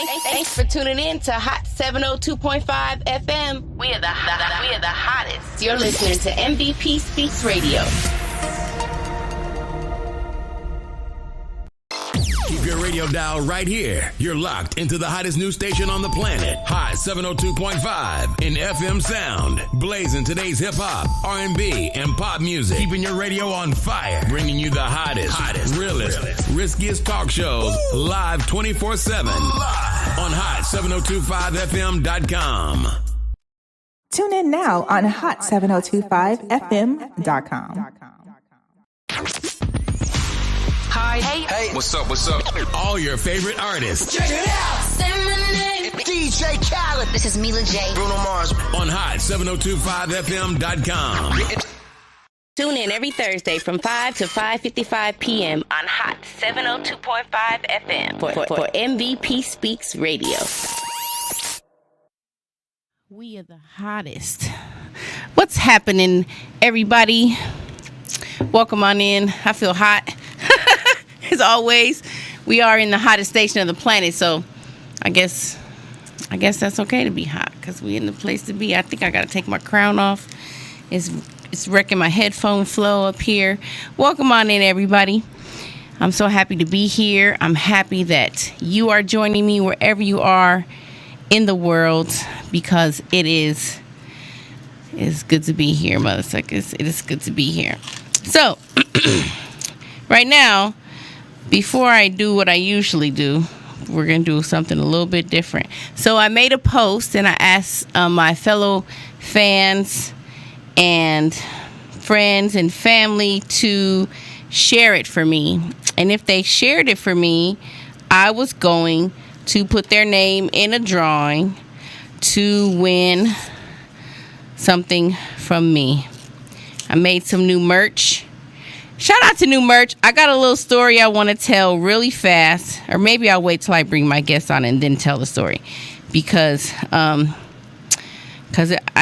Thanks for tuning in to Hot 702.5 FM. We are the hottest. You're listening to MVP Speaks Radio. Keep your radio dial right here. You're locked into the hottest news station on the planet. Hot 702.5 in FM sound. Blazing today's hip-hop, R&B, and pop music. Keeping your radio on fire. Bringing you the hottest, realest, riskiest talk shows live 24/7 on hot7025fm.com. Tune in now on hot7025fm.com. Hi. Hey. What's up? All your favorite artists. Check it out. Say my name. DJ Khaled. This is Mila J. Bruno Mars. On hot7025fm.com. Tune in every Thursday from 5 to 5:55 p.m. on Hot 702.5 FM for MVP Speaks Radio. We are the hottest. What's happening, everybody? Welcome on in. I feel hot. As always, we are in the hottest station of the planet, so I guess that's okay to be hot because we're in the place to be. I think I got to take my crown off. It's wrecking my headphone flow up here. Welcome on in, everybody. I'm so happy to be here. I'm happy that you are joining me wherever you are in the world because it's good to be here, mother suckers. It is good to be here. So, right now, before I do what I usually do, we're going to do something a little bit different. So I made a post and I asked my fellow fans and friends and family to share it for me. And if they shared it for me, I was going to put their name in a drawing to win something from me. I made some new merch. Shout out to new merch. I got a little story I want to tell really fast, or maybe I'll wait till I bring my guests on and then tell the story, because I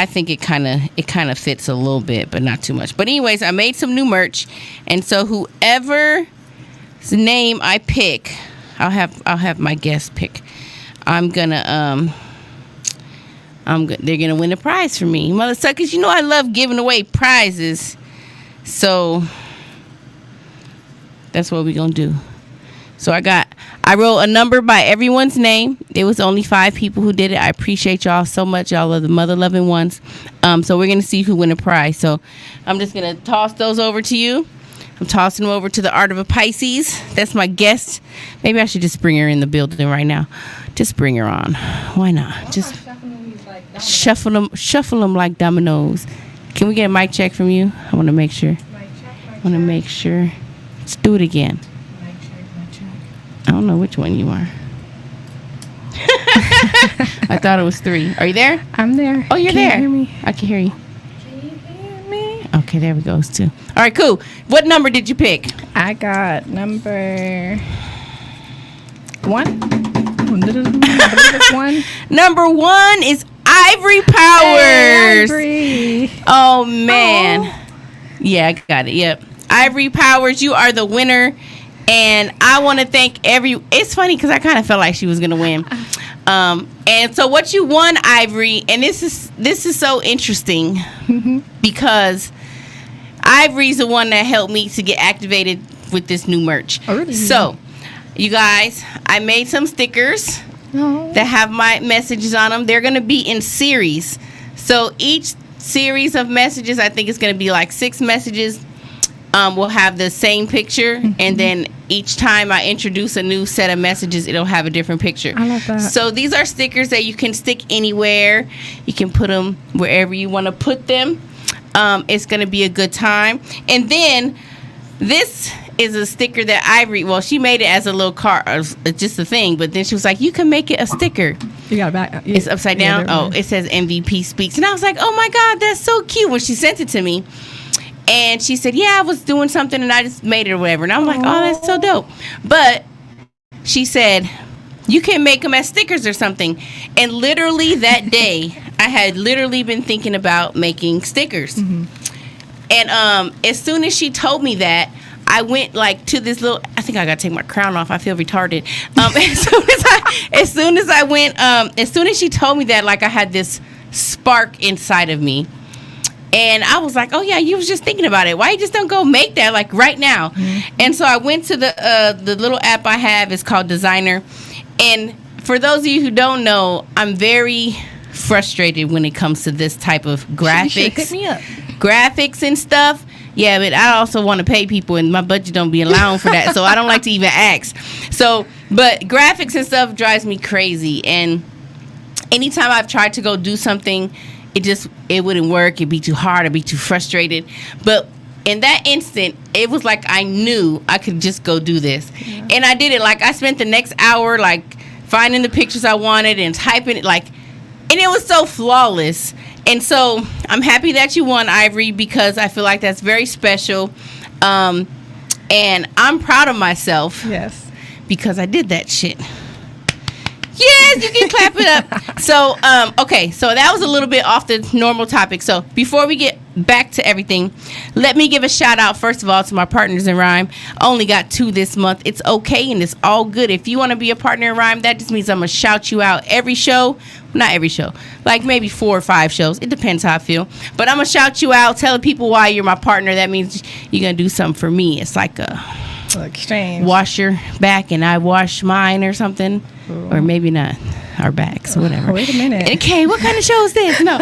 think it kind of fits a little bit, but not too much. But anyways, I made some new merch, and so whoever's name I pick, I'll have my guest pick. They're gonna win a prize for me, mother suckers. You know I love giving away prizes, so that's what we're going to do. So I wrote a number by everyone's name. There was only 5 people who did it. I appreciate y'all so much. Y'all are the mother-loving ones. So we're going to see who win a prize. So I'm just going to toss those over to you. I'm tossing them over to the Art of a Pisces. That's my guest. Maybe I should just bring her in the building right now. Just bring her on. Why not? Just shuffle them like dominoes. Can we get a mic check from you? I want to make sure. Let's do it again. I don't know which one you are. I thought it was 3. Are you there? I'm there. Oh, you're there. Can you hear me? I can hear you. Can you hear me? Okay, there we go. 2. All right, cool. What number did you pick? I got number 1. Number 1 is Ivory Powers. Hey, Ivory. Oh, man. Yeah, I got it. Yep. Ivory Powers, you are the winner. And I want to thank it's funny because I kind of felt like she was going to win. And so what you won, Ivory, and this is so interesting because Ivory's the one that helped me to get activated with this new merch. Oh, really? So, you guys, I made some stickers that have my messages on them. They're going to be in series. So each series of messages, I think it's going to be like 6 messages. Will have the same picture, and then each time I introduce a new set of messages, it'll have a different picture. I love that. So these are stickers that you can stick anywhere. You can put them wherever you want to put them. It's going to be a good time. And then this is a sticker that Ivory, well, she made it as a little card, just a thing, but then she was like, you can make it a sticker. You got it back. It's upside down. It says MVP Speaks. And I was like, oh my God, that's so cute when she sent it to me. And she said, yeah, I was doing something and I just made it or whatever. And I'm like, oh, that's so dope. But she said, you can make them as stickers or something. And literally that day, I had literally been thinking about making stickers. And as soon as she told me that, I went like to this little, think I gotta take my crown off. I feel retarded. As soon as I went, as soon as she told me that, like, I had this spark inside of me. And I was like, oh, yeah, you was just thinking about it. Why you just don't go make that, like, right now? Mm-hmm. And so I went to the little app I have. It's called Designer. And for those of you who don't know, I'm very frustrated when it comes to this type of graphics. You should hit me up. Graphics and stuff. Yeah, but I also want to pay people, and my budget don't be allowing for that. So I don't like to even ask. So, but graphics and stuff drives me crazy. And anytime I've tried to go do something, it wouldn't work. It'd be too hard. I'd be too frustrated. But in that instant, it was like I knew I could just go do this. Yeah. And I did it. Like, I spent the next hour, like, finding the pictures I wanted and typing it, like, and it was so flawless. And so I'm happy that you won, Ivory, because I feel like that's very special. And I'm proud of myself. Yes. Because I did that shit. Yes, you can clap it up. So, okay, so that was a little bit off the normal topic. So before we get back to everything, let me give a shout out, first of all, to my partners in rhyme. Only got 2 this month. It's okay and it's all good. If you want to be a partner in rhyme, that just means I'm going to shout you out every show. Not every show. Like maybe 4 or 5 shows. It depends how I feel. But I'm going to shout you out, telling people why you're my partner. That means you're going to do something for me. It's like a exchange. Wash your back and I wash mine or something. Ooh. Or maybe not our backs, whatever. Wait a minute. Okay, what kind of show is this? No.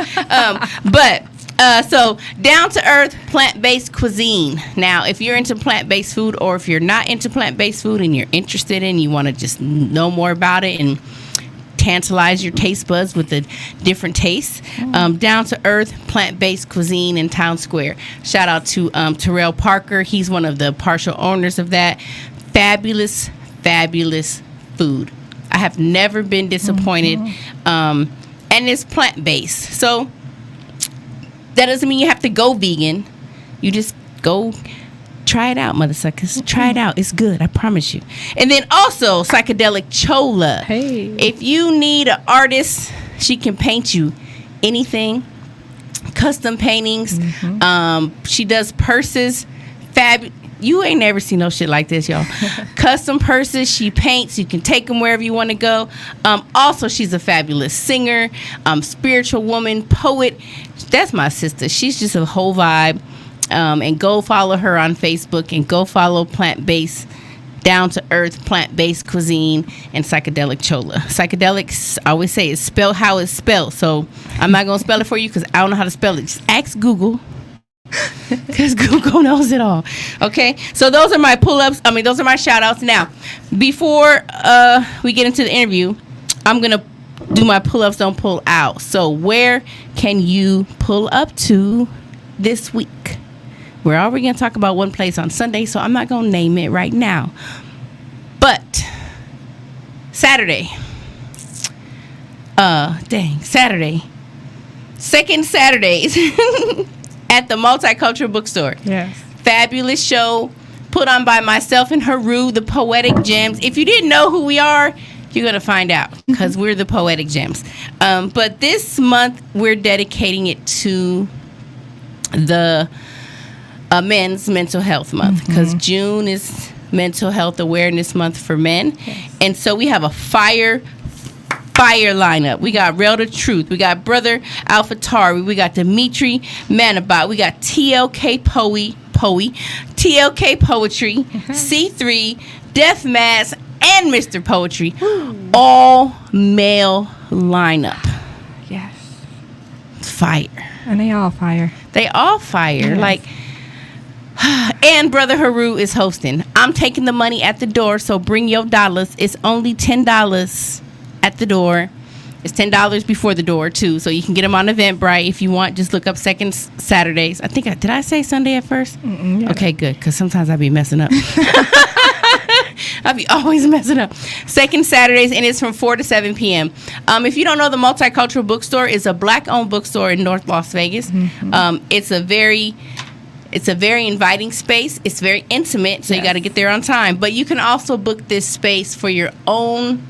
So down to earth plant-based cuisine. Now, if you're into plant-based food, or if you're not into plant-based food and you're interested in, you want to just know more about it and tantalize your taste buds with the different tastes. Down to earth plant-based cuisine in Town Square. Shout out to Terrell Parker. He's one of the partial owners of that. Fabulous, fabulous food. I have never been disappointed. And it's plant-based. So that doesn't mean you have to go vegan. You just go try it out, mother suckers. Try it out. It's good. I promise you. And then also Psychedelic Chola. Hey. If you need an artist, she can paint you anything. Custom paintings. She does purses. You ain't never seen no shit like this, y'all. Custom purses. She paints. You can take them wherever you want to go. Also, she's a fabulous singer, spiritual woman, poet. That's my sister. She's just a whole vibe. And go follow her on Facebook and go follow plant-based, down-to-earth plant-based cuisine and Psychedelic Chola. Psychedelics, I always say, is spelled how it's spelled. So I'm not going to spell it for you because I don't know how to spell it. Just ask Google. Because Google knows it all. Okay, so those are my pull-ups. Those are my shout-outs. Now, before we get into the interview, I'm going to do my pull-ups, don't pull out. So where can you pull up to this week? We're already going to talk about one place on Sunday, so I'm not going to name it right now. But Saturday. Saturday. Second Saturdays. At the Multicultural Bookstore. Yes. Fabulous show put on by myself and Haru, the Poetic Gems. If you didn't know who we are, you're going to find out because we're the Poetic Gems. But this month, we're dedicating it to the Men's Mental Health Month because June is Mental Health Awareness Month for men. Yes. And so we have a fire lineup. We got Real the Truth. We got Brother Alpha Tari. We got Dimitri Manabot. We got TLK TLK Poetry, C3, Death Mask, and Mr. Poetry. All male lineup. Yes. Fire. And they all fire. They all fire. Yes. And Brother Haru is hosting. I'm taking the money at the door, so bring your dollars. It's only $10 at the door. It's $10 before the door too, so you can get them on Eventbrite if you want. Just look up Second Saturdays. Did I say Sunday at first? Yeah. Okay, good, because sometimes I be messing up. I be always messing up. Second Saturdays, and it's from 4 to 7 p.m. If you don't know, the Multicultural Bookstore is a black-owned bookstore in North Las Vegas. It's a very inviting space. It's very intimate, so you got to get there on time. But you can also book this space for your own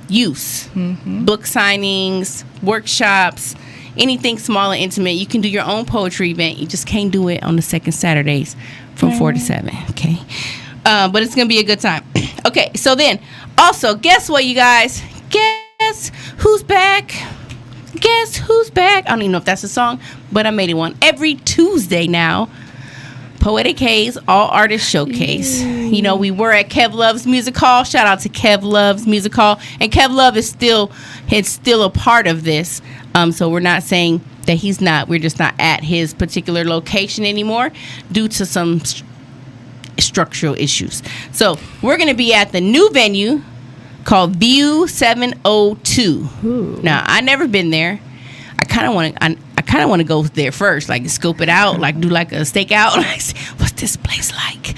use. Book signings, workshops, anything small and intimate. You can do your own poetry event. You just can't do it on the second Saturdays from 4 to 7. Okay. But it's gonna be a good time. Okay, so then also guess what, you guys? Guess who's back? Guess who's back? I don't even know if that's a song, but I made it one. Every Tuesday now, Poetic Haze All Artist Showcase. You know, we were at Kev Love's Music Hall. Shout out to Kev Love's Music Hall. And Kev Love is still a part of this. So we're not saying that he's not. We're just not at his particular location anymore due to some structural issues. So we're going to be at the new venue called View 702. Ooh. Now, I never been there. I kind of want to go there first, like scope it out, like do like a stakeout, like what's this place like?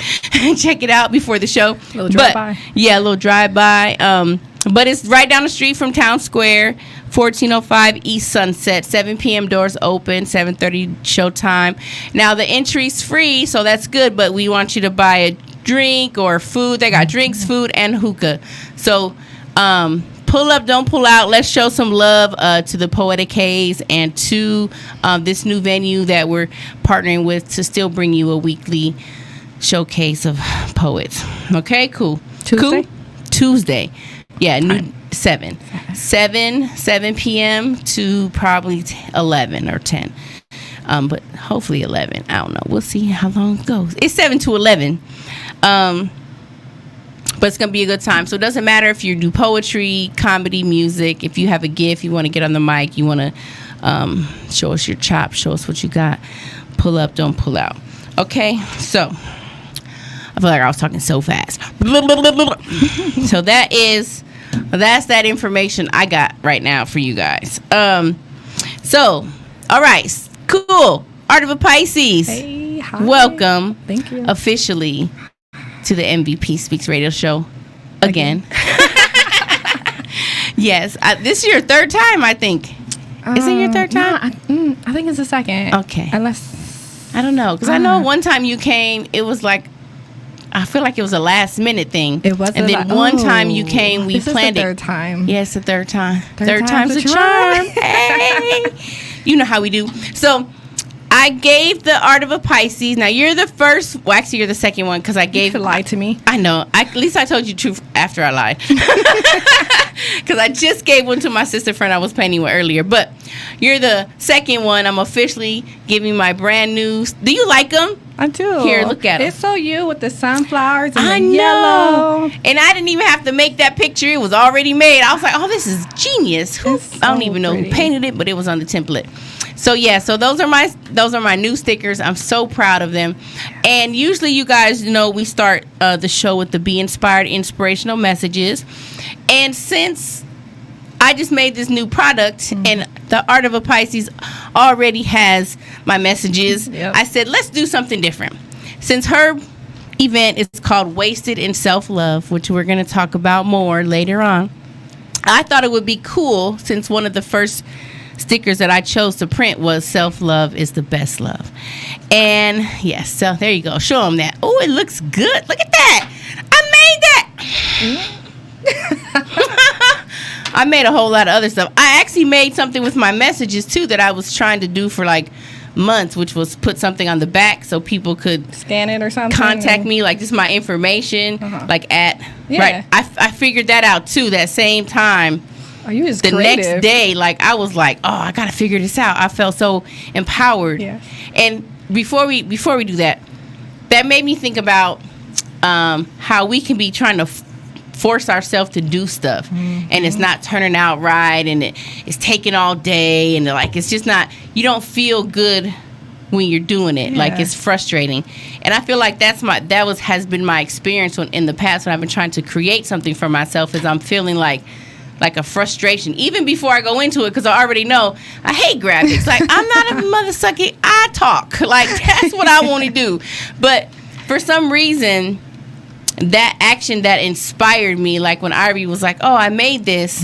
Check it out before the show. A little drive-by. Yeah, a little drive-by. But it's right down the street from Town Square, 1405 East Sunset. 7 p.m. doors open, 7:30 showtime. Now, the entry's free, so that's good, but we want you to buy a drink or food. They got drinks, food, and hookah. So, pull up, don't pull out. Let's show some love to the Poetic Haze and to this new venue that we're partnering with to still bring you a weekly showcase of poets. Okay, cool. Tuesday? Cool? Tuesday. Yeah, new 7 p.m. to probably 11 or 10. But hopefully 11. I don't know. We'll see how long it goes. It's 7 to 11. But it's going to be a good time. So it doesn't matter if you do poetry, comedy, music. If you have a gift, you want to get on the mic, you want to show us your chops, show us what you got. Pull up, don't pull out. Okay? So I feel like I was talking so fast. So that's that information I got right now for you guys. So, all right. Cool. Art of a Pisces. Hey, hi. Welcome. Thank you. Officially to the MVP Speaks radio show again. Yes. This is your third time, I think. Is it your third time? No, I think it's the second. Okay. Unless I don't know. Because I know one time you came, it was like, I feel like it was a last minute thing. It was. And then one time you came, we planned is the it. third time. Yes, the third time. Third time's a charm. Hey. You know how we do. So I gave the Art of a Pisces. Now you're the first. Well, actually, you're the second one because I gave. You could lie to me. I know. At least I told you the truth after I lied. Because I just gave one to my sister friend I was painting with earlier. But you're the second one. I'm officially giving my brand new. Do you like them? I do. Here, look at 'em. It's so you with the sunflowers and I the know. yellow. And I didn't even have to make that picture. It was already made. I was like, oh, this is genius. I don't even know who painted it, but it was on the template. So yeah, so those are my new stickers. I'm so proud of them. And usually you guys know we start the show with the Be Inspired inspirational messages. And since I just made this new product and the Art of a Pisces already has my messages, Yep. I said, let's do something different. Since her event is called Wasted in Self-Love, which we're going to talk about more later on, I thought it would be cool since one of the first stickers that I chose to print was self-love is the best love. And yes, so there you go. Show them that. Oh, it looks good. Look at that. I made that. I made a whole lot of other stuff. I actually made something with my messages too that I was trying to do for like months, which was put something on the back so people could Scan it or something. contact me, like just my information, like at right. I figured that out too that same time. Oh, you just The creative. next day, like I was like, oh, I gotta figure this out. I felt so empowered. Yes. And before we do that, that made me think about how we can be trying to force ourselves to do stuff, and it's not turning out right, and it's taking all day, and like it's just not. You don't feel good when you're doing it. Like it's frustrating, and I feel like has been my experience in the past when I've been trying to create something for myself. Is I'm feeling like a frustration even before I go into it because I already know I hate graphics. Like I'm not a mother sucker. I talk like that's what I want to do, but for some reason that action that inspired me, like when Ivory was like, oh, I made this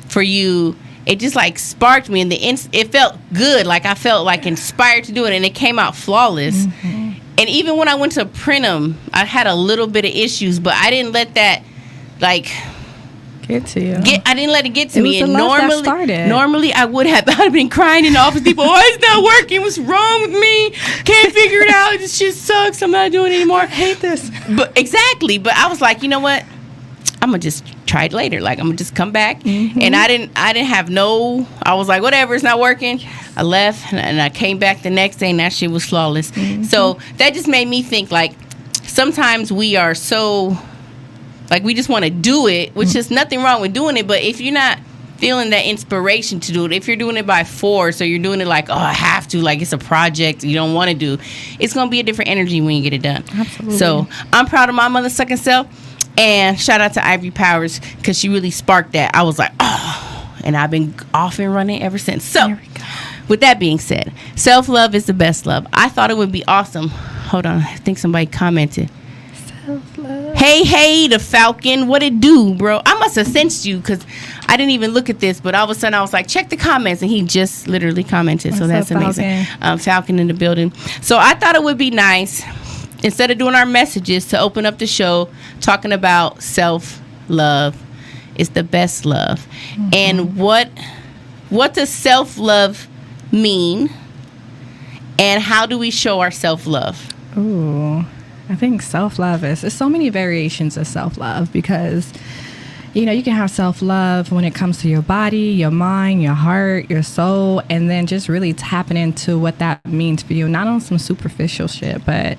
for you, it just like sparked me, and it felt good. Like I felt like inspired to do it, and it came out flawless. And even when I went to print them, I had a little bit of issues, but I didn't let that like get to you. I didn't let it get to It me. was And the love that started. normally I would have. I'd been crying in the office. People, it's not working. What's wrong with me? Can't figure it out. This shit sucks. I'm not doing it anymore. I hate this. But exactly. But I was like, you know what? I'm gonna just try it later. Like I'm gonna just come back. And I didn't have no. I was like, whatever. It's not working. I left and I came back the next day and that shit was flawless. So that just made me think like sometimes we are so. Like, we just want to do it, which is nothing wrong with doing it. But if you're not feeling that inspiration to do it, if you're doing it by force or you're doing it like, oh, I have to, like it's a project you don't want to do, it's going to be a different energy when you get it done. Absolutely. So I'm proud of my motherfucking self. And shout out to Ivory Powers because she really sparked that. I was like, oh, and I've been off and running ever since. So There we go. with that being said, self-love is the best love. I thought it would be awesome. Hold on. I think somebody commented. Self-love. Hey, the Falcon. What it do, bro? I must have sensed you because I didn't even look at this, but all of a sudden I was like, check the comments, and he just literally commented. So What's that's up, amazing. Falcon? Falcon in the building. So I thought it would be nice, instead of doing our messages, to open up the show talking about self-love. It's the best love. And what does self-love mean? And how do we show our self-love? Ooh, I think self-love is, there's so many variations of self-love because, you know, you can have self-love when it comes to your body, your mind, your heart, your soul, and then just really tapping into what that means for you. Not on some superficial shit, but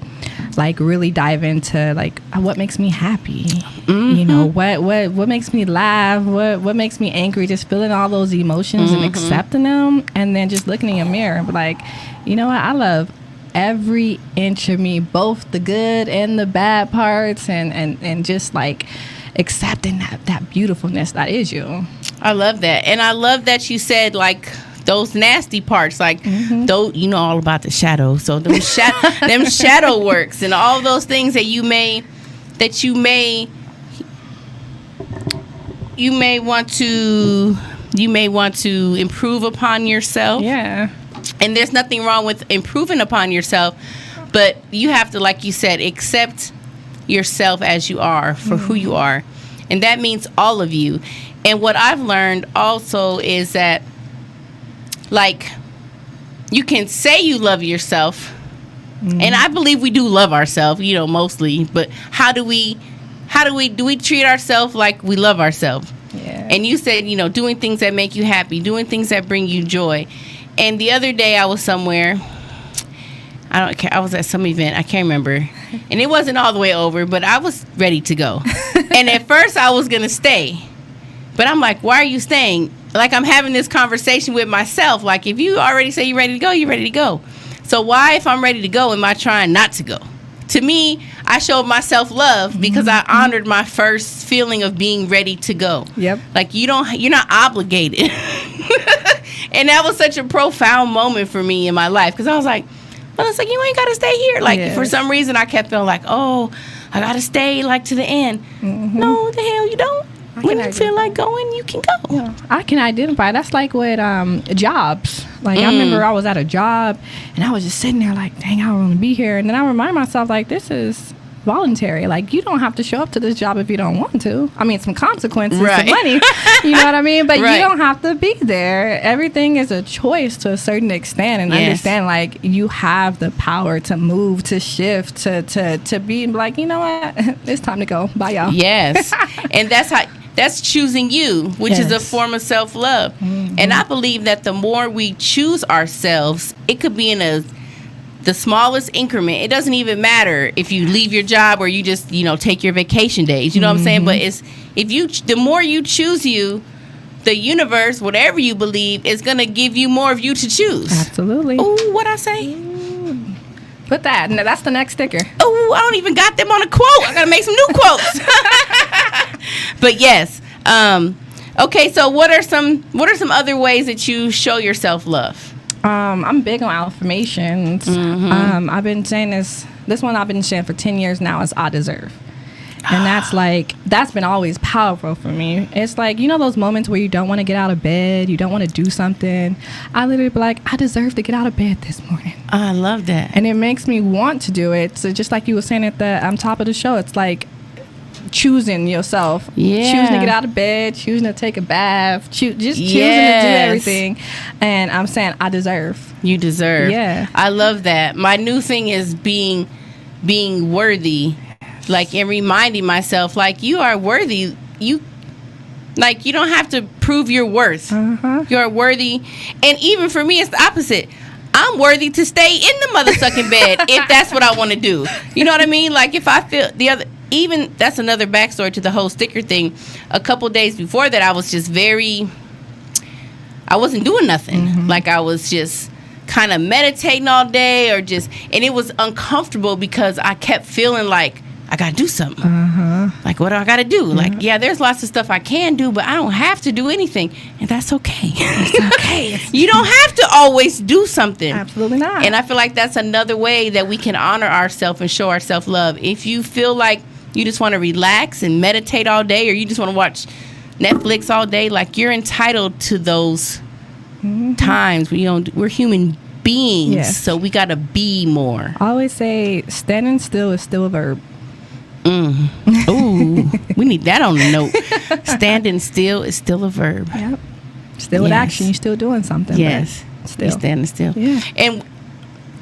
like really dive into like what makes me happy. You know, what makes me laugh, what makes me angry, just feeling all those emotions and accepting them, and then just looking in your mirror and be like, you know what, I love every inch of me, both the good and the bad parts, and just like accepting that beautifulness that is you. I love that. And I love that you said like those nasty parts, like those, you know all about the shadow. So them shadow works and all those things that you may want to improve upon yourself. Yeah. And there's nothing wrong with improving upon yourself, but you have to, like you said, accept yourself as you are for who you are. And that means all of you. And what I've learned also is that, like, you can say you love yourself, and I believe we do love ourselves, you know, mostly, but do we treat ourselves like we love ourselves? Yeah. And you said, you know, doing things that make you happy, doing things that bring you joy. And the other day I was somewhere, I was at some event, I can't remember, and it wasn't all the way over, but I was ready to go. And at first I was gonna stay, but I'm like, why are you staying? Like, I'm having this conversation with myself, like, if you already say you're ready to go, you're ready to go. So why, if I'm ready to go, am I trying not to go? To me, I showed myself love because I honored my first feeling of being ready to go. Yep. Like, you're not obligated. And that was such a profound moment for me in my life because I was like, well, it's like, you ain't got to stay here. Like, Yes. for some reason, I kept feeling like, oh, I got to stay, like, to the end. No, the hell you don't. When you feel like going, you can go. Yeah, I can identify. That's like with jobs. Like, I remember I was at a job, and I was just sitting there like, dang, I don't want to be here. And then I remind myself, like, this is voluntary. Like, you don't have to show up to this job if you don't want to. I mean, some consequences, Right. some money. You know what I mean? But Right. you don't have to be there. Everything is a choice to a certain extent. And Yes. understand, like, you have the power to move, to shift, to be like, you know what? It's time to go. Bye, y'all. Yes. And that's choosing you, which is a Yes. form of self-love. And I believe that the more we choose ourselves, it could be in the smallest increment. It doesn't even matter if you leave your job or you just, you know, take your vacation days. You know what I'm saying? But the more you choose you, the universe, whatever you believe, is going to give you more of you to choose. Absolutely. Ooh, what'd I say? Put that. No, that's the next sticker. Oh, I don't even got them on a quote. I gotta make some new quotes. But yes. Okay, so what are some other ways that you show yourself love? I'm big on affirmations. I've been saying this one I've been saying for 10 years now is I deserve. And that's been always powerful for me. It's like, you know, those moments where you don't want to get out of bed, you don't want to do something. I literally be like, I deserve to get out of bed this morning. I love that. And it makes me want to do it. So just like you were saying at the top of the show, it's like choosing yourself. Yeah. Choosing to get out of bed, choosing to take a bath, choosing to do Yes. everything. And I'm saying I deserve. You deserve. Yeah. I love that. My new thing is being worthy, like, and reminding myself, like, you are worthy. You don't have to prove your worth. You're worthy. And even for me, it's the opposite. I'm worthy to stay in the mother-sucking bed if that's what I want to do. You know what I mean? Like, if I feel even that's another backstory to the whole sticker thing. A couple days before that, I was just I wasn't doing nothing. Like, I was just kind of meditating all day, and it was uncomfortable because I kept feeling like I gotta do something. Like, what do I gotta do? Like, yeah, there's lots of stuff I can do, but I don't have to do anything, and that's okay. It's okay. You don't have to always do something. Absolutely not. And I feel like that's another way that we can honor ourselves and show our self-love. If you feel like you just want to relax and meditate all day, or you just want to watch Netflix all day, like, you're entitled to those times. We're human beings, Yes. so we gotta be more. I always say standing still is still a verb. Ooh, we need that on the note. Standing still is still a verb. Yep. Still with Yes. action, you're still doing something. Yes, but still. you're standing still. Yeah. And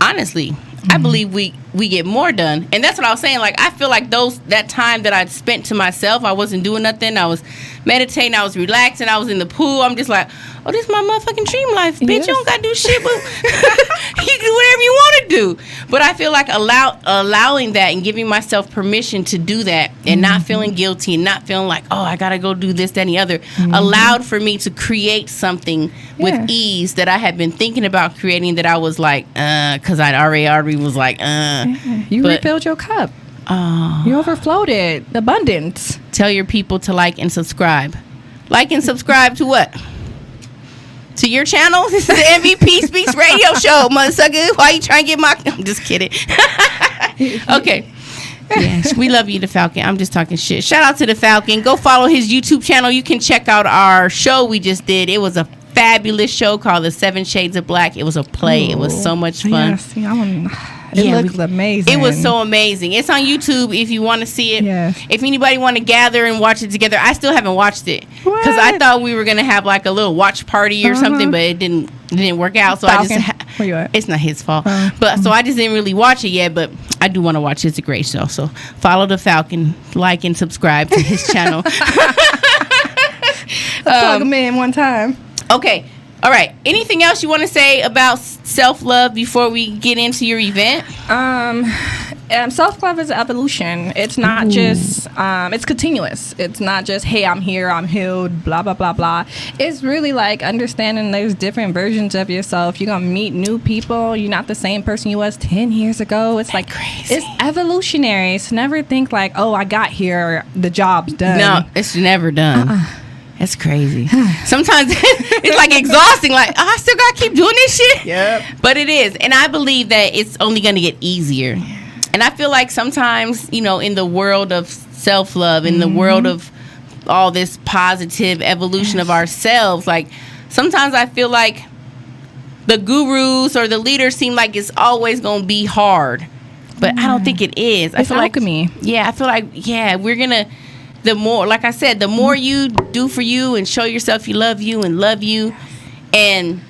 honestly, I believe we get more done. And that's what I was saying. Like, I feel like that time that I spent to myself, I wasn't doing nothing. I was meditating. I was relaxing. I was in the pool. I'm just like, oh, this is my motherfucking dream life, bitch. Yes. You don't gotta do shit, but you can do whatever you want to do. But I feel like allowing that and giving myself permission to do that, and not feeling guilty, and not feeling like, oh, I gotta go do this, that, and the other, allowed for me to create something with Yeah. ease that I had been thinking about creating, that I was like, because I'd already was like, You But- refilled your cup. oh. You overflowed it. Abundance. Tell your people to like and subscribe. Like and subscribe to what? To your channel? This is the MVP Speaks radio show, motherfucker. Why you trying to get my... I'm just kidding. Okay. Yes, we love you, The Falcon. I'm just talking shit. Shout out to The Falcon. Go follow his YouTube channel. You can check out our show we just did. It was a fabulous show called The 7 Shades of Black. It was a play. It was so much fun. Yes, it Yeah, looks amazing. It was so amazing. It's on YouTube if you want to see it. Yes. If anybody want to gather and watch it together, I still haven't watched it because I What? thought we were gonna have like a little watch party or something, but it didn't work out. So Falcon, I just where you at? it's not his fault, but so I just didn't really watch it yet. But I do want to watch it. It's a great show. So follow The Falcon, like and subscribe to his channel. Plug them in one time. Okay. All right. Anything else you want to say about self-love before we get into your event? Self-love is evolution. It's not just, it's continuous. It's not just, hey, I'm here, I'm healed, blah, blah, blah, blah. It's really like understanding there's different versions of yourself. You're going to meet new people. You're not the same person you was 10 years ago. It's like, crazy. It's evolutionary. So never think like, oh, I got here, the job's done. No, it's never done. That's crazy. Sometimes it's like exhausting. Like, oh, I still gotta keep doing this shit. Yep. But it is, and I believe that it's only gonna get easier. And I feel like sometimes, in the world of self-love, in the world of all this positive evolution of ourselves, like sometimes I feel like the gurus or the leaders seem like it's always gonna be hard, but I don't think it is. I It's feel alchemy. I feel like we're gonna. The more, like I said, the more you do for you and show yourself you love you and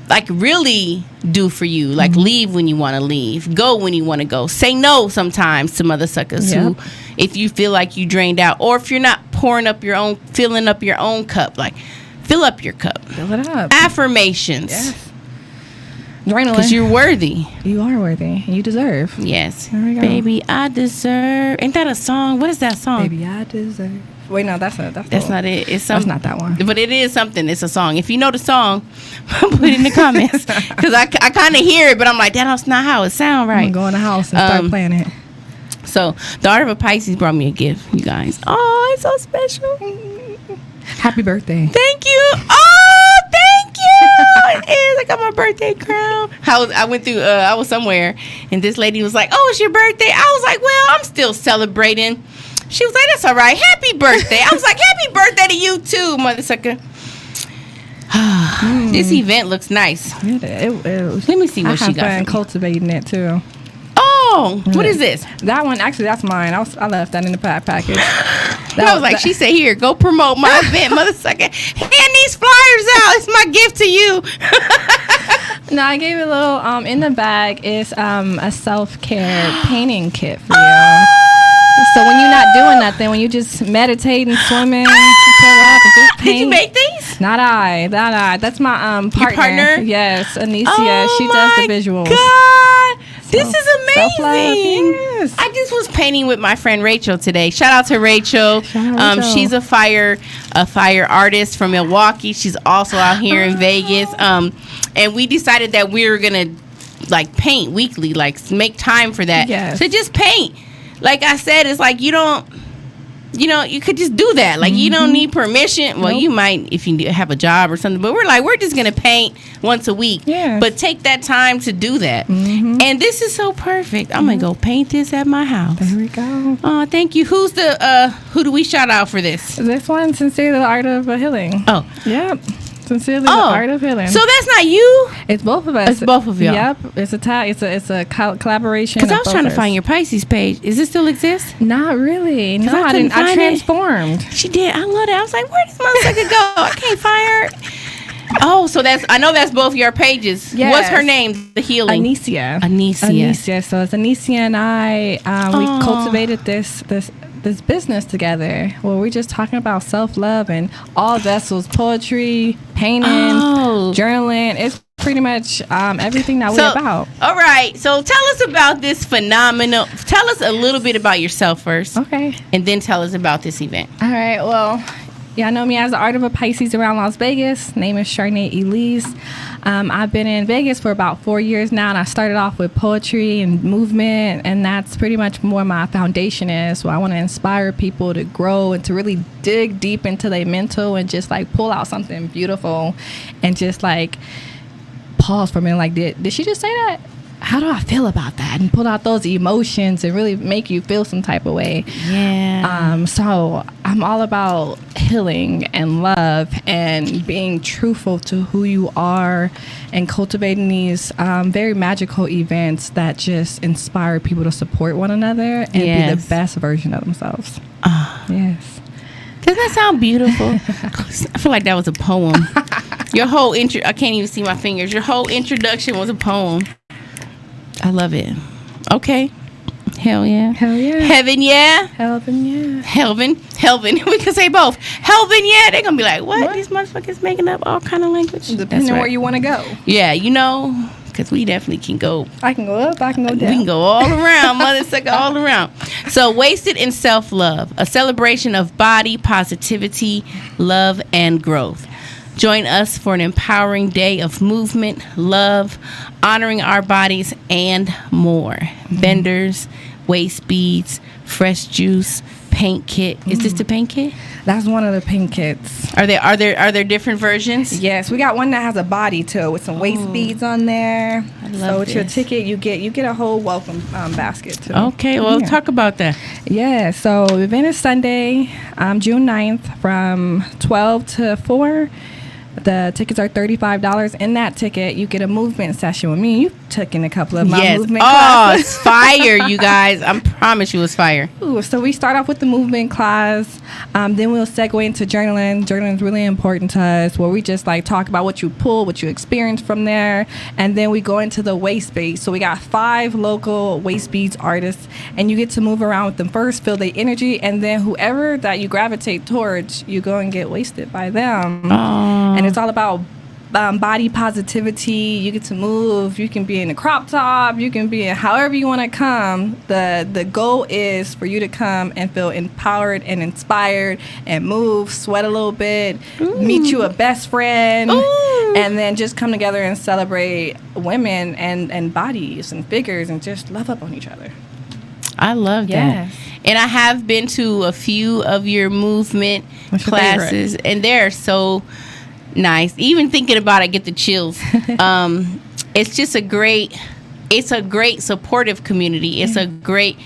like really do for you, like leave when you want to leave, go when you want to go, say no sometimes to mother suckers who, if you feel like you drained out, or if you're not filling up your own cup, like fill up your cup. Fill it up. Affirmations. Yes. Adrenaline. Because you're worthy. You are worthy. You deserve. Yes. There we go. Baby, I deserve. Ain't that a song? What is that song? Baby, I deserve. Wait, no, that's not. That's not it. It's That's some, not that one. But it is something. It's a song. If you know the song, put it in the comments. Because I kind of hear it, but I'm like, that's not how it sound I'm right. gonna go in the house and start playing it. So, the Art of a Pisces brought me a gift, you guys. Oh, it's so special. Happy birthday. Thank you. Oh, thank you. It is. I got my birthday crown. I went through, I was somewhere, and this lady was like, oh, it's your birthday. I was like, well, I'm still celebrating. She was like, that's all right. Happy birthday. I was like, happy birthday to you too, mother sucker. This event looks nice. It was. Let me see what I she have got fun for me. cultivating it too. Oh, Oh, what is this? That one, actually, that's mine. I left that in the package. I was like, she said, here, go promote my event, mother sucker. Hand these flyers out. It's my gift to you. No, I gave it a little, in the bag is a self-care painting kit for you. So when you're not doing nothing, when you just meditating, swimming, pull up, and just paint. Did you make these? Not I. That's my partner. Your partner? Yes, Anicia. Oh, she does the my visuals. God. This is Self-love, amazing. yes. I just was painting with my friend Rachel today. Shout out to Rachel. She's a fire artist from Milwaukee. She's also out here in Vegas. And we decided that we were gonna like paint weekly, like make time for that. Yes. So just paint. Like I said, it's like you could just do that. Like you don't need permission. Well, you might if you have a job or something. But we're just gonna paint once a week. Yeah. But take that time to do that. And this is so perfect. I'm gonna go paint this at my house. There we go. Oh, thank you. Who do we shout out for this? This one, Sincerely the Art of Healing. Oh. Yep. Sincerely the Art of Healing. So that's not you? It's both of us. It's both of y'all. Yep. It's a collaboration. Because I of was both trying to of us. find your Pisces page. Does it still exist? Not really. No, I couldn't I find it. transformed. She did. I love that. I was like, where does motherfucker go? I can't find her. Oh, so I know that's both your pages. Yes. What's her name? The healing. Anicia. Anicia. So it's Anicia and I. We cultivated this business together where we're just talking about self-love and all vessels, poetry, painting, journaling. It's pretty much everything that we're about. All right. So tell us about this phenomenal. Tell us a little bit about yourself first. Okay. And then tell us about this event. All right. Well, y'all know me as the Art of a Pisces around Las Vegas. Name is Charnay Elise. I've been in Vegas for about 4 years now, and I started off with poetry and movement, and that's pretty much more my foundation is. So I want to inspire people to grow and to really dig deep into their mental and just like pull out something beautiful and just like pause for a minute. Like, did she just say that? How do I feel about that? And pull out those emotions and really make you feel some type of way. Yeah. So I'm all about healing and love and being truthful to who you are and cultivating these very magical events that just inspire people to support one another and be the best version of themselves. Yes. Doesn't that sound beautiful? I feel like that was a poem. Your whole intro, I can't even see my fingers. Your whole introduction was a poem. I love it. Okay. Hell yeah. Hell yeah. Heaven yeah. Heaven yeah. Helvin. We can say both. Helvin yeah. They're going to be like, what? These motherfuckers making up all kind of language. Depending on where you want to go. Yeah, because we definitely can go. I can go up, I can go down. We can go all around, mother sucker, all around. So, Wasted in Self-Love, a celebration of body, positivity, love, and growth. Join us for an empowering day of movement, love, honoring our bodies, and more. Vendors, waist beads, fresh juice, paint kit. Is this the paint kit? That's one of the paint kits. Are there different versions? Yes, we got one that has a body too with some waist beads on there. I love so with your this. ticket, you get a whole welcome basket too. Okay, well, talk about that. Yeah, so the event is Sunday, June 9th from 12 to 4. The tickets are $35. In that ticket, you get a movement session with me. You took in a couple of my movement classes. It's fire, you guys. I promise you it's fire. Ooh, so we start off with the movement class. Then we'll segue into journaling. Journaling is really important to us, where we just like talk about what you pull, what you experience from there. And then we go into the waist beads. So we got 5 local waist beads artists, and you get to move around with them first, feel their energy, and then whoever that you gravitate towards, you go and get wasted by them. And it's all about body positivity. You get to move. You can be in a crop top. You can be in however you want to come. The goal is for you to come and feel empowered and inspired and move, sweat a little bit, meet you a best friend, and then just come together and celebrate women and bodies and figures and just love up on each other. I love that. Yes. And I have been to a few of your movement What's your classes, and they're so nice. Even thinking about it, I get the chills. It's just a great supportive community. It's a great,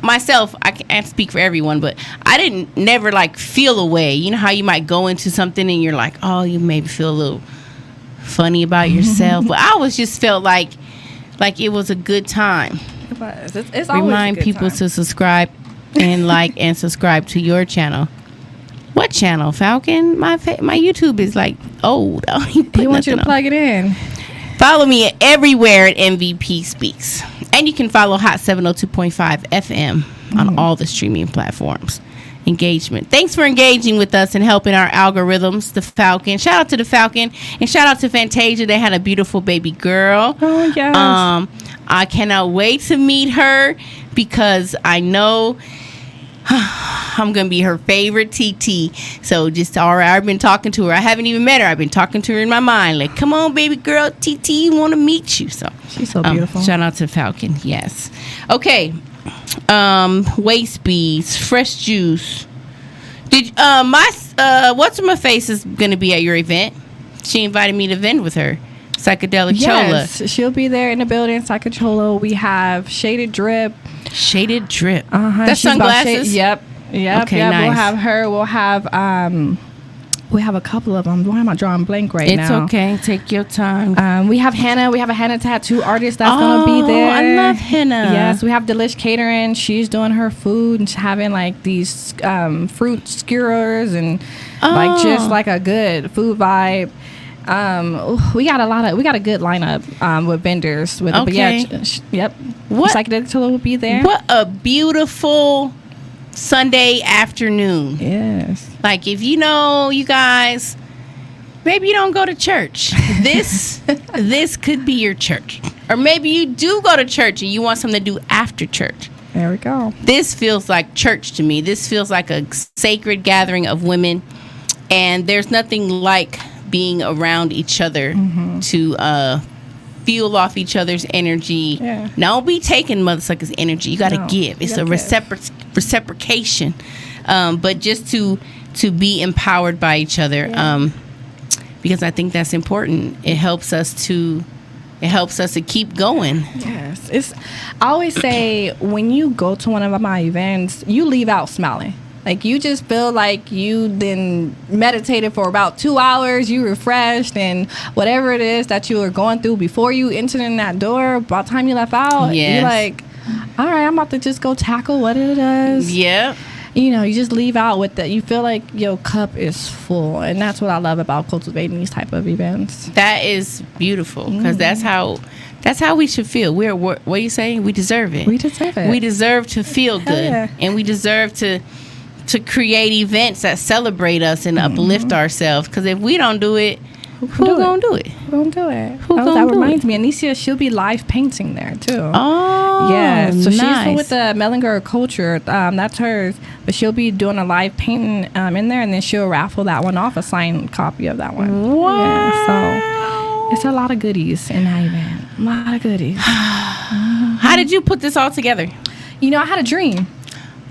myself, I can't speak for everyone, but I didn't never like feel a way. You know how you might go into something and you're like, oh, you maybe feel a little funny about yourself. But I always just felt like it was a good time. It was. It's always Remind a good people time. to subscribe and like and subscribe to your channel. What channel, Falcon? My YouTube is like old. I don't even put He wants you to nothing on. plug it in. Follow me everywhere at MVP Speaks. And you can follow Hot 702.5 FM on all the streaming platforms. Engagement. Thanks for engaging with us and helping our algorithms, the Falcon. Shout out to the Falcon and shout out to Fantasia. They had a beautiful baby girl. Oh, yes. I cannot wait to meet her because I know I'm going to be her favorite TT. So just all right, I've been talking to her. I haven't even met her. I've been talking to her in my mind. Like, come on, baby girl, TT, want to meet you. So She's so beautiful. Shout out to Falcon. Yes. Okay. Waist beads, fresh juice. Did what's my face is going to be at your event? She invited me to vend with her. Psychedelic Yes, Chola. she'll be there in the building. Psychochola. We have Shaded Drip. Shaded Drip. That's That's sunglasses. Yep. Okay, nice. We'll have her. We'll have a couple of them. Why am I drawing blank right It's now? okay. Take your time. We have Hannah. We have a Henna tattoo artist that's gonna be there. I love henna. Yes, we have Delish Catering. She's doing her food and she's having like these fruit skewers and like just like a good food vibe. We got a good lineup with vendors. But Okay. Yep. What- Psychedelic Chola will be there. What a beautiful Sunday afternoon. Yes. Like, if you guys, maybe you don't go to church. This could be your church. Or maybe you do go to church and you want something to do after church. There we go. This feels like church to me. This feels like a sacred gathering of women. And there's nothing like being around each other to fuel off each other's energy. Yeah. Don't be taking motherfuckers' energy. You got to No, give. you It's a gotta give. reciprocation. But just to be empowered by each other, because I think that's important. It helps us to keep going. Yes. I always say when you go to one of my events, you leave out smiling. Like, you just feel like you then meditated for about 2 hours, you refreshed, and whatever it is that you were going through before you entered in that door, by the time you left out, Yes. you're like, all right, I'm about to just go tackle what it is. Yeah. You just leave out with that. You feel like your cup is full, and that's what I love about cultivating these type of events. That is beautiful because that's how we should feel. What are you saying? We deserve it. We deserve it. We deserve to feel good, yeah. and we deserve to create events that celebrate us and uplift ourselves. Because if we don't do it, who gonna do it? Don't do it. Who Oh, gonna that do reminds me, Anicia, she'll be live painting there too. Oh, Yeah, so nice. she's with the Mellinger Culture. That's hers, but she'll be doing a live painting in there, and then she'll raffle that one off, a signed copy of that one. Wow. Yeah, so it's a lot of goodies in that event. A lot of goodies. How did you put this all together? I had a dream.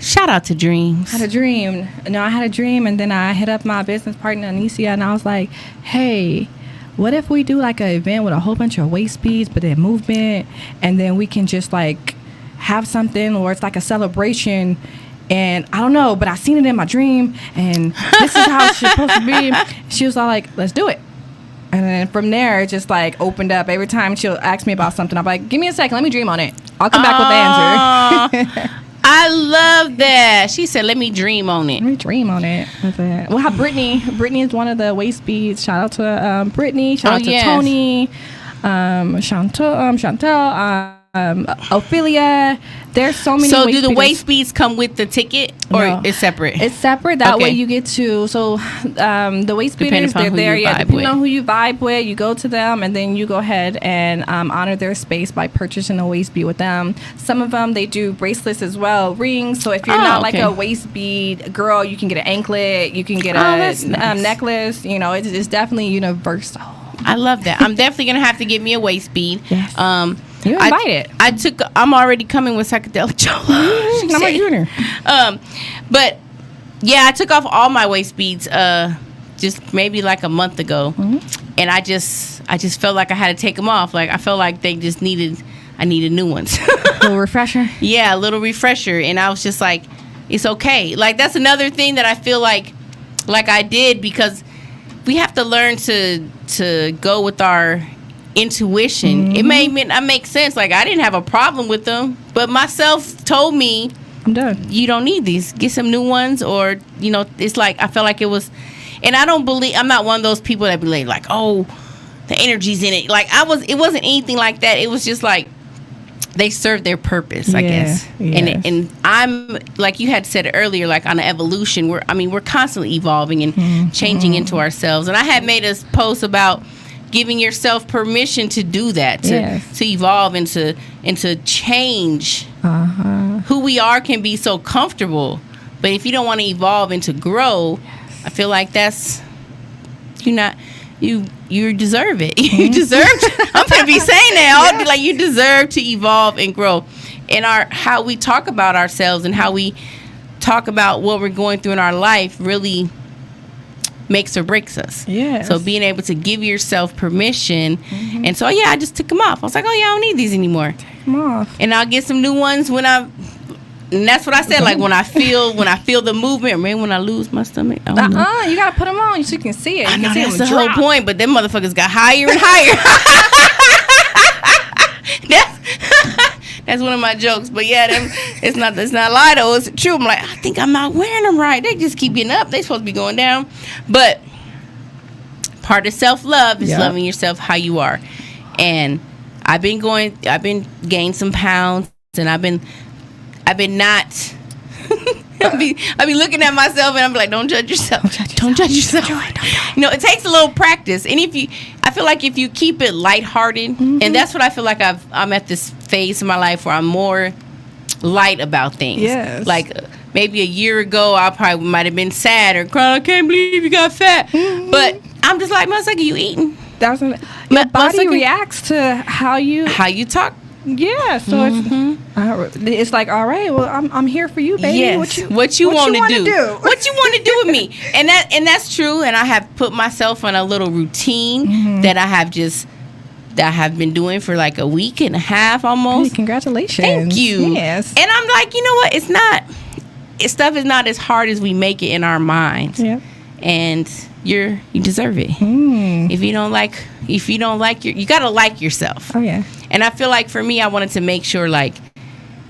Shout out to Dreams. I had a dream. I had a dream, and then I hit up my business partner, Anicia, and I was like, hey, what if we do like an event with a whole bunch of waist beads, but then movement, and then we can just like have something where it's like a celebration. And I don't know, but I seen it in my dream, and this is how it's supposed to be. She was all like, let's do it. And then from there, it just like opened up. Every time she'll ask me about something, I'm like, give me a second, let me dream on it. I'll come back with the answer. I love that. She said, let me dream on it. Let me dream on it. We'll have Brittany. Brittany is one of the waist beads. Shout out to Brittany. Shout out to yes. Tony. Chantel. Ophelia. There's so many. So waist do the beaders. waist beads come with the ticket or No. it's separate? It's separate. That Okay. way you get to. So the waist Depending beaters, upon they're who there. you Yeah, vibe depending with. on who you vibe with, you go to them, and then you go ahead and honor their space by purchasing a waist bead with them. Some of them they do bracelets as well, rings. So if you're Oh, not like okay. a waist bead girl, you can get an anklet. You can get Oh, a that's nice. necklace. It's definitely universal. I love that. I'm definitely gonna have to get me a waist bead. Yes. You're invited. I'm already coming with psychedelic Chola. I'm a junior. But yeah, I took off all my waist beads just maybe like a month ago, and I just felt like I had to take them off. Like I felt like I needed new ones. A little refresher. Yeah, a little refresher, and I was just like, it's okay. Like that's another thing that I feel like I did because we have to learn to go with our intuition. It made me I make sense. Like, I didn't have a problem with them, but myself told me, I'm done. you don't need these. Get some new ones. Or, you know, it's like I felt like it was, and I don't believe, I'm not one of those people that be like, oh, the energy's in it. Like, it wasn't anything like that. It was just like they served their purpose, I guess. Yes. And I'm, like you had said earlier, like on an evolution, we're constantly evolving and changing into ourselves. And I had made a post about giving yourself permission to do that, to evolve and to change. Who we are can be so comfortable, but if you don't want to evolve and to grow, I feel like that's you deserve it. You deserve to, I'm gonna be saying that. I'll be like, you deserve to evolve and grow. And how we talk about ourselves and how we talk about what we're going through in our life really makes or breaks us. Yes. So being able to give yourself permission. And so I just took them off. I was like, oh yeah, I don't need these anymore. Take them off. And I'll get some new ones and that's what I said. Like, when I feel the movement, or maybe when I lose my stomach. I don't know. You gotta put them on so you can see it. I know, that's the whole point. But them motherfuckers got higher and higher. That's one of my jokes. But yeah, it's not a lie though. It's true. I'm like, I think I'm not wearing them right. They just keep getting up. They supposed to be going down. But part of self-love is loving yourself how you are. And I've been gaining some pounds, and I've been not. I be looking at myself and I'm like, don't judge yourself. Don't judge yourself. You know, it takes a little practice. And I feel like if you keep it lighthearted, and that's what I feel like I'm at this phase in my life where I'm more light about things. Yes. Like maybe a year ago, I probably might have been sad or crying, I can't believe you got fat. But I'm just like, motherfucker, you eating. Your body reacts to how you talk. Yeah, so it's like, all right, well, I'm here for you, baby. Yes. What you want to do? What you want to do with me? And that's true. And I have put myself on a little routine that I have been doing for like a week and a half almost. Hey, congratulations! Thank you. Yes. And I'm like, you know what? Stuff is not as hard as we make it in our minds. Yeah. And you deserve it. If you don't like you gotta like yourself. Oh yeah. And I feel like for me, I wanted to make sure, like,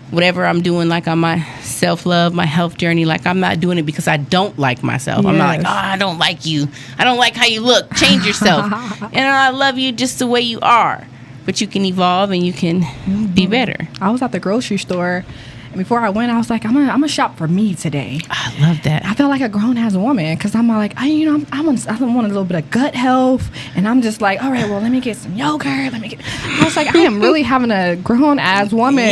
whatever I'm doing, like on my self-love, my health journey, like I'm not doing it because I don't like myself. I'm not like, oh, I don't like you. I don't like how you look. Change yourself. And I love you just the way you are. But you can evolve and you can be better. I was at the grocery store, and before I went, I was like, I'm gonna shop for me today. I love that. I felt like a grown-ass woman because I'm like, I want a little bit of gut health, and I'm just like, all right, well, let me get some yogurt. I was like, I am really having a grown-ass woman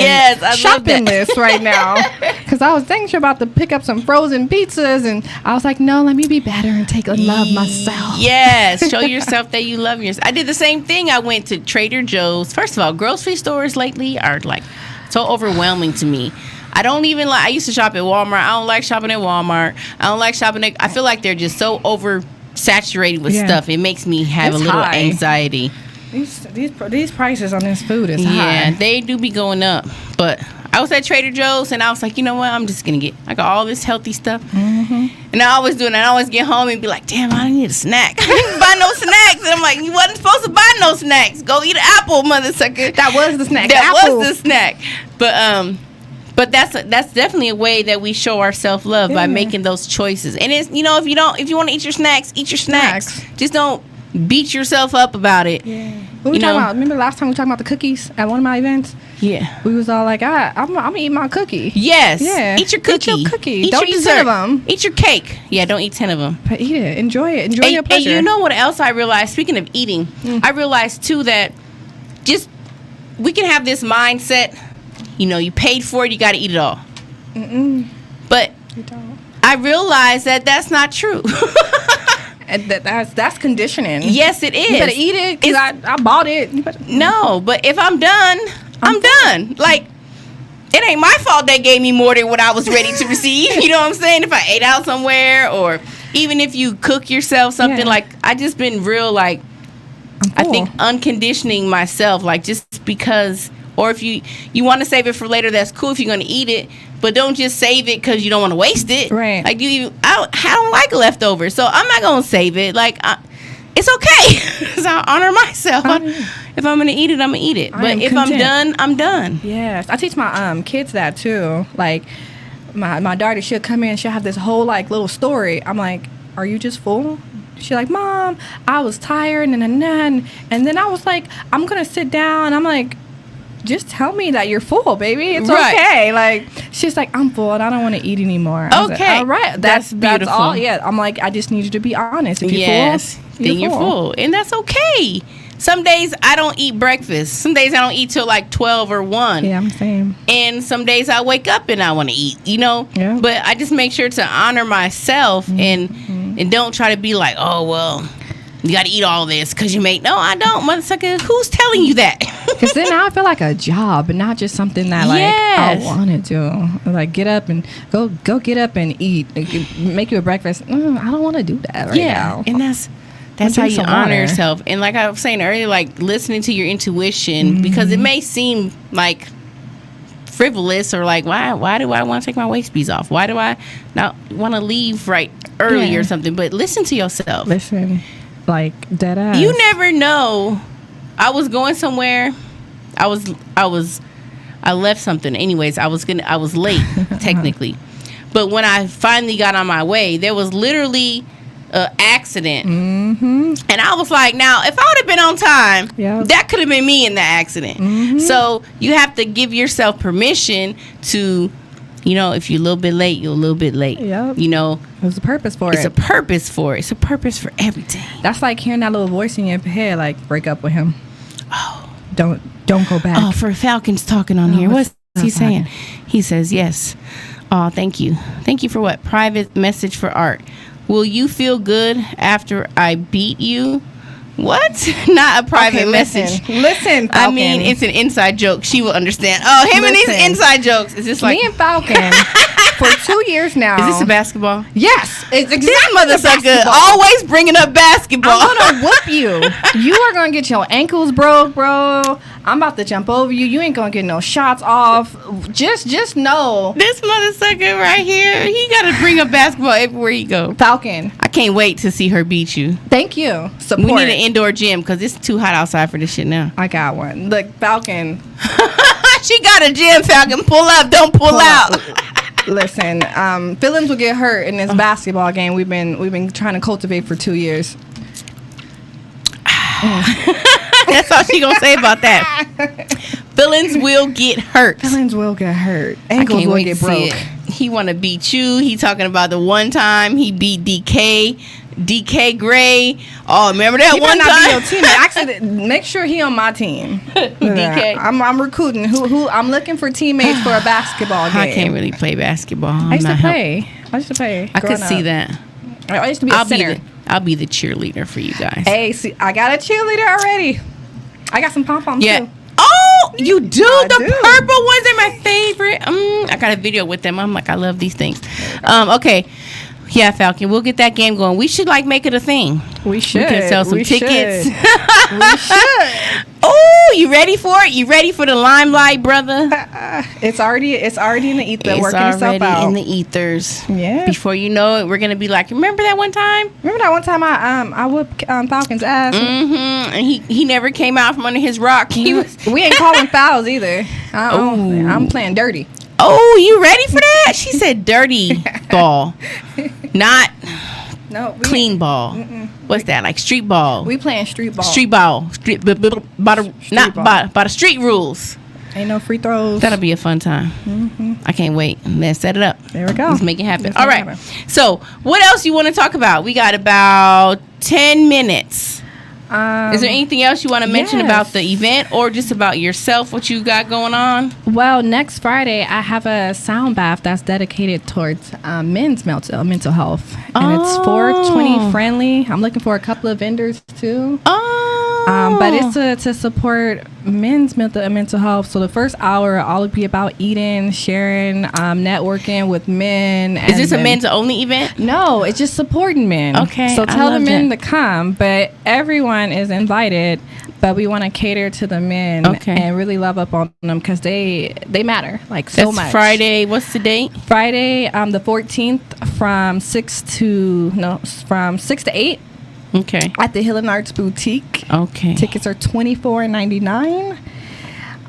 shopping list right now because I was thinking about to pick up some frozen pizzas, and I was like, no, let me be better and love myself. Yes, show yourself that you love yourself. I did the same thing. I went to Trader Joe's. First of all, grocery stores lately are like so overwhelming to me. I don't even like. I used to shop at Walmart. I don't like shopping at Walmart. I don't like shopping at. I feel like they're just so oversaturated with stuff. It makes me have a little anxiety. These prices on this food is high. Yeah, they do be going up. But I was at Trader Joe's and I was like, you know what? I'm just gonna I got all this healthy stuff. And I always do it. And I always get home and be like, damn, I need a snack. I didn't buy no snacks. And I'm like, you wasn't supposed to buy no snacks. Go eat an apple, mother sucker. That was the snack. Was the snack. But that's definitely a way that we show our self-love by making those choices. And it's, if you want to eat your snacks, eat your snacks. Just don't beat yourself up about it. Yeah. What we talking about? Remember last time we talking about the cookies at one of my events? Yeah. We was all like, I'm gonna eat my cookie. Yes. Yeah. Eat your cookie. Eat your cookie. Eat don't your eat 10 of them. Eat your cake. Yeah, don't eat 10 of them. But eat it. Enjoy it. Enjoy your pleasure. And you know what else I realized? Speaking of eating, I realized too that we can have this mindset, you paid for it, you got to eat it all. But you don't. I realized that that's not true. And that's conditioning. Yes, it is. You better eat it because I bought it. No, but if I'm done, I'm done. Like, it ain't my fault they gave me more than what I was ready to receive. You know what I'm saying? If I ate out somewhere, or even if you cook yourself something, like, I just been real, like, I think unconditioning myself, like, just because, or if you want to save it for later, that's cool if you're going to eat it, but don't just save it because you don't want to waste it. Right. Like, I don't like leftovers, so I'm not going to save it. Like, it's okay. Because I honor myself. If I'm going to eat it, I'm going to eat it. But if I'm done, I'm done. Yes. I teach my kids that too. Like, my daughter, she'll come in, she'll have this whole, like, little story. I'm like, are you just full? She's like, Mom, I was tired, and then I was like, I'm going to sit down. I'm like, just tell me that you're full, baby. It's okay. Like, she's like, I'm full and I don't want to eat anymore. I Okay. said, all right. That's beautiful. That's all. Yeah. I'm like, I just need you to be honest. If you're full, then you're full. And that's okay. Some days I don't eat breakfast. Some days I don't eat till like 12 or 1. Yeah, I'm the same. And some days I wake up and I want to eat, you know? Yeah. But I just make sure to honor myself and don't try to be like, oh, well, you got to eat all this because you make. No, I don't, motherfucker. Who's telling you that? Because then now I feel like a job and not just something that like I want to do. Like get up and go get up and eat. Make you a breakfast. I don't want to do that right now. And that's how you honor yourself. And like I was saying earlier, like listening to your intuition, because it may seem like frivolous or like why do I want to take my waist beads off? Why do I not want to leave right early or something? But listen to yourself. Listen, like dead ass. You never know. I was going somewhere. I left something. Anyways, I was late technically. But when I finally got on my way, there was literally an accident. And I was like, now, if I would have been on time, that could have been me in the accident. So you have to give yourself permission to, you know, if you're a little bit late, you're a little bit late. You know, there's a purpose for it. It's a purpose for it. It's a purpose for everything. That's like hearing that little voice in your head, like, break up with him. Oh. Don't go back. Oh, for Falcon's talking on here. What's he saying? He says, yes. Oh, thank you. Thank you for what? Private message for Art. Will you feel good after I beat you? What? Not a private message. Listen, Falcon. I mean, it's an inside joke. She will understand. Oh, him and his inside jokes. Is this like me and Falcon for 2 years now? Is this a basketball? Yes, it's exactly this motherfucker always bringing up basketball. I'm gonna whoop you. You are gonna get your ankles broke, bro. I'm about to jump over you. You ain't gonna get no shots off. Just know this motherfucker right here. He gotta bring up basketball everywhere he go. Falcon, I can't wait to see her beat you. Thank you. Support. We need an indoor gym because it's too hot outside for this shit now. I got one. Look, Falcon. She got a gym, Falcon. Pull up, don't pull out. Listen, feelings will get hurt in this basketball game we've been trying to cultivate for 2 years. That's all she gonna say about that. Feelings will get hurt. Feelings will get hurt. Ankles will get broke. He want to beat you. He talking about the one time he beat DK Gray. Oh, remember that one time? Be your teammate. Actually, make sure he on my team. DK. I'm recruiting. Who I'm looking for teammates for a basketball game. I can't really play basketball. I used to play. I could see that. I used to be a center. I'll be the cheerleader for you guys. Hey, see, I got a cheerleader already. I got some pom-poms too. Oh, you do? The purple ones are my favorite. I got a video with them. I'm like, I love these things. Okay. Yeah, Falcon, we'll get that game going. We should like make it a thing. We should. We can sell some tickets. We should. Oh, you ready for it? You ready for the limelight, brother? It's already in the ether. It's working itself out. already in the ethers. Yeah. Before you know it, we're gonna be like, remember that one time? Remember that one time I whooped Falcon's ass. And he never came out from under his rock. We ain't calling fouls either. I'm playing dirty. Oh, you ready for that? She said dirty ball, not clean ball. What's that? Like street ball? We playing street ball. Street ball. By the street rules. Ain't no free throws. That'll be a fun time. I can't wait. Let's set it up. There we go. Let's make it happen. All right. So, what else you want to talk about? We got about 10 minutes. Is there anything else you want to mention about the event or just about yourself, what you got going on? Well, next Friday, I have a sound bath that's dedicated towards men's mental health. And it's 420 friendly. I'm looking for a couple of vendors, too. But it's to support men's mental health. So the first hour, all will be about eating, sharing, networking with men. Is this a men's only event? No, it's just supporting men. Okay. So tell the men to come, but everyone is invited. But we want to cater to the men and really love up on them because they matter like so much. That's Friday. What's the date? Friday, the 14th from 6 to 8. Okay. at the Healing Arts Boutique. Okay. Tickets are $24.99.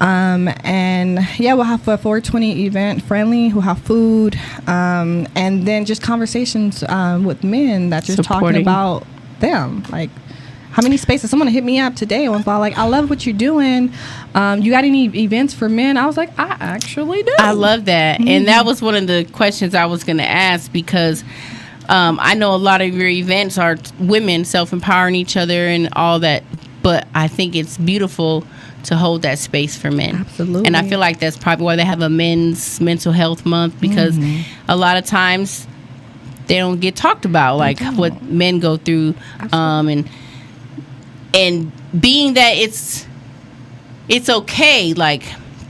And yeah, we'll have a 420 event friendly. We'll have food, and then just conversations with men that just talking Supporting. about them. Like, how many spaces? Someone hit me up today and was like, I love what you're doing. You got any events for men? I was like, I actually do. I love that. And that was one of the questions I was going to ask, because I know a lot of your events are women self-empowering each other and all that, but I think it's beautiful to hold that space for men. Absolutely. And I feel like that's probably why they have a men's mental health month, because a lot of times they don't get talked about, like what men go through. And being that it's okay, like,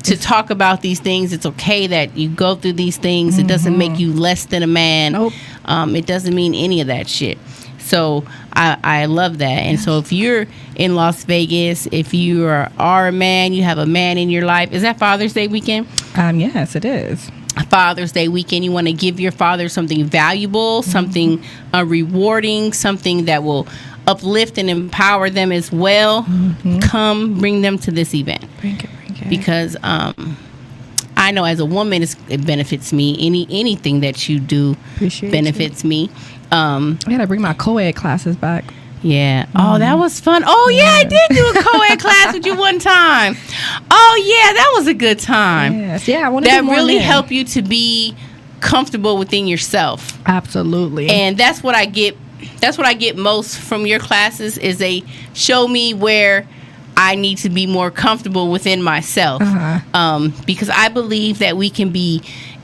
to talk about these things. It's okay that you go through these things. It doesn't make you less than a man. Nope. It doesn't mean any of that shit. So I love that. And so if you're in Las Vegas, if you are a man, you have a man in your life. Is that Father's Day weekend? Yes, it is. Father's Day weekend, you want to give your father something valuable, something rewarding, something that will uplift and empower them as well. Come bring them to this event. Bring it. Because I know as a woman it benefits me. Anything that you do Appreciate benefits me. I gotta bring my co-ed classes back. Yeah. Oh, that was fun. Oh, yeah, I did do a co-ed class with you one time. Oh, yeah, that was a good time. Yes. Yeah, I want to That do more really men. helped you to be comfortable within yourself. Absolutely. And that's what I get. That's what I get most from your classes, is they show me where I need to be more comfortable within myself. Because I believe that we can be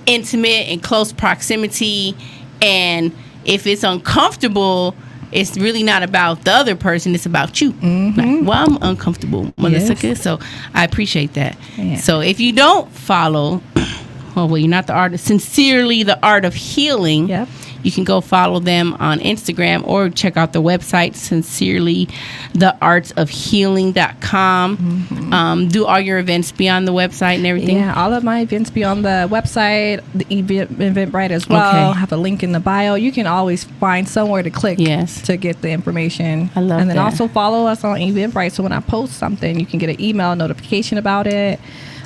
intimate and close proximity, and if it's uncomfortable, it's really not about the other person, it's about you. Like, well, I'm uncomfortable, Melissa. Yes. So I appreciate that. Yeah. So if you don't follow, well, you're not the artist. Sincerely, the Art of Healing. Yep. You can go follow them on Instagram or check out their website, Sincerely, theartsofhealing.com. Do all your events be on the website and everything? Yeah, all of my events be on the website, the Eventbrite as well. Okay. Have a link in the bio. You can always find somewhere to click to get the information. I love And then that. also follow us on Eventbrite, so when I post something, you can get an email notification about it.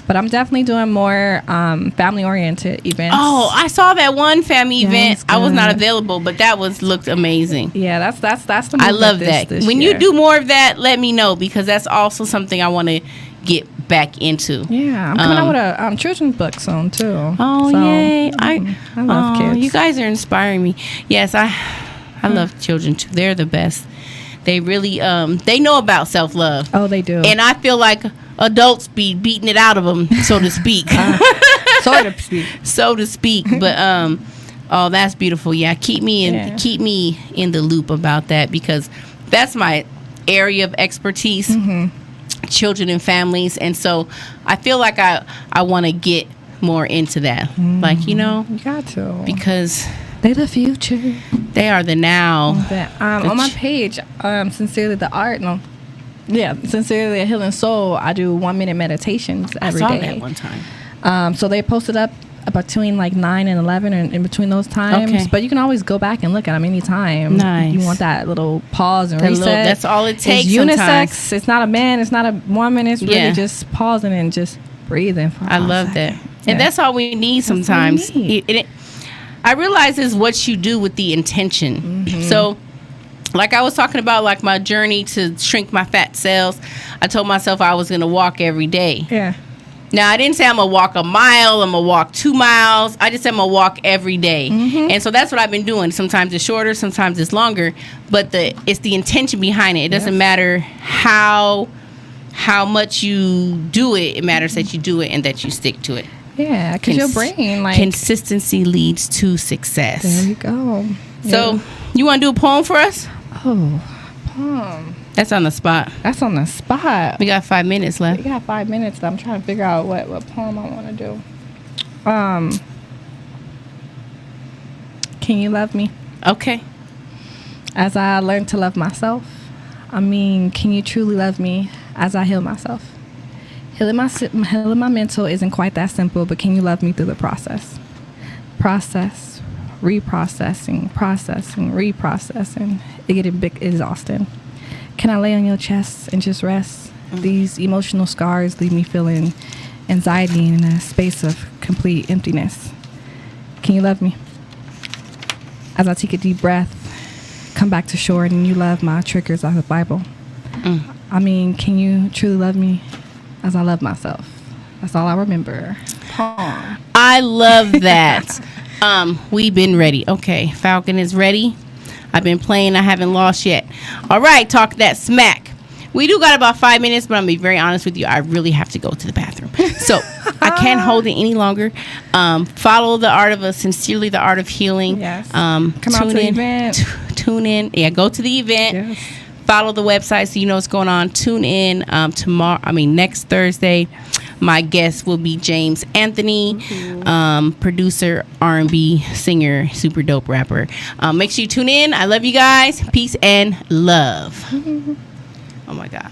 But I'm definitely doing more family-oriented events. Oh, I saw that one family event. it's I was not good. available, but that looked amazing. Yeah, that's the I movement love that. this When year. you do more of that, let me know, because that's also something I want to get back into. Yeah, I'm coming out with a children's book soon too. Oh, So, yay. I love kids. You guys are inspiring me. Yes, I love children too. They're the best. They really they know about self-love. Oh, they do. And I feel like adults be beating it out of them, so to speak. Sort of speak. So to speak. But oh, that's beautiful. Yeah, keep me in the loop about that, because that's my area of expertise. Children and families. And so I feel like I want to get more into that. Like, You got to. because They're the future. they are the now. On my page, Sincerely the Art, Sincerely a Healing Soul, I do 1 minute meditations every day. I saw that one time. So they posted up between like 9 and 11 and in between those times. Okay. But you can always go back and look at them anytime. Nice. You want that little pause and That reset. little- that's all it takes It's unisex. sometimes. It's not a man. It's not a woman. It's really Yeah. just pausing and just breathing. For I a love second. that. And that's all we need sometimes. all we need. I realize is what you do with the intention. So, like I was talking about, like my journey to shrink my fat cells, I told myself I was going to walk every day. Yeah. Now, I didn't say I'm going to walk a mile, I'm going to walk 2 miles. I just said I'm going to walk every day. And so that's what I've been doing. Sometimes it's shorter, sometimes it's longer. But it's the intention behind it. It doesn't matter how much you do it. It matters that you do it and that you stick to it. Yeah, because your brain, like... Consistency leads to success. There you go. So, you want to do a poem for us? Oh, poem. That's on the spot. That's on the spot. We got 5 minutes left. We got 5 minutes. I'm trying to figure out what poem I want to do. Can you love me? Okay. As I learn to love myself. I mean, can you truly love me as I heal myself? Healing my mental isn't quite that simple, but can you love me through the process? reprocessing, it get a bit exhausting. Can I lay on your chest and just rest? These emotional scars leave me feeling anxiety in a space of complete emptiness. Can you love me? As I take a deep breath, come back to shore, and you love my triggers out of the Bible. I mean, can you truly love me as I love myself? That's all I remember. Pong. I love that. We've been ready. Okay, Falcon is ready. I've been playing. I haven't lost yet. All right, talk that smack. We do got about 5 minutes, but I'm going to be very honest with you. I really have to go to the bathroom. So I can't hold it any longer. Follow the art of Sincerely the Art of Healing. Yes. Come out to the event. Tune in. Yeah, go to the event. Yes. Follow the website so you know what's going on. Tune in next Thursday. My guest will be James Anthony, producer, R&B singer, super dope rapper. Make sure you tune in. I love you guys. Peace and love. Oh my God.